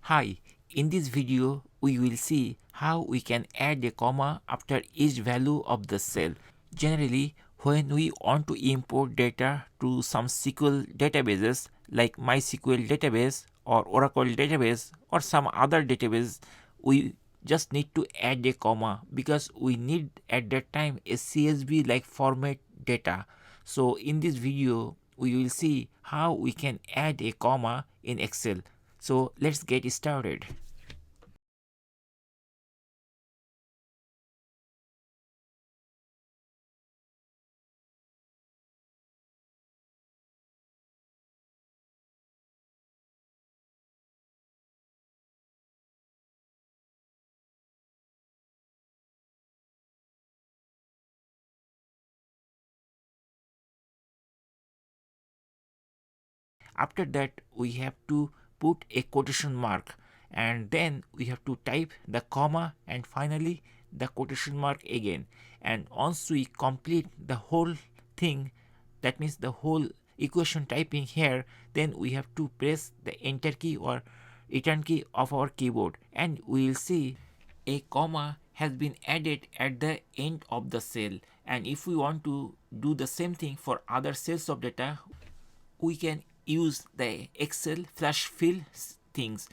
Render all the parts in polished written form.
Hi, in this video we will see how we can add a comma after each value of the cell. Generally, when we want to import data to some SQL databases like MySQL database or Oracle database or some other database, we just need to add a comma because we need at that time a CSV like format data. So in this video we will see how we can add a comma in Excel. So let's get started. After that we have to put a quotation mark and then we have to type the comma and finally the quotation mark again. And once we complete the whole thing, that means the whole equation typing here, then we have to press the enter key or return key of our keyboard and we will see a comma has been added at the end of the cell. And if we want to do the same thing for other cells of data, we can use the Excel flash fill things.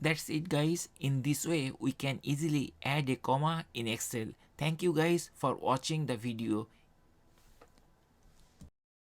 That's it guys. In this way we can easily add a comma in Excel. Thank you guys for watching the video.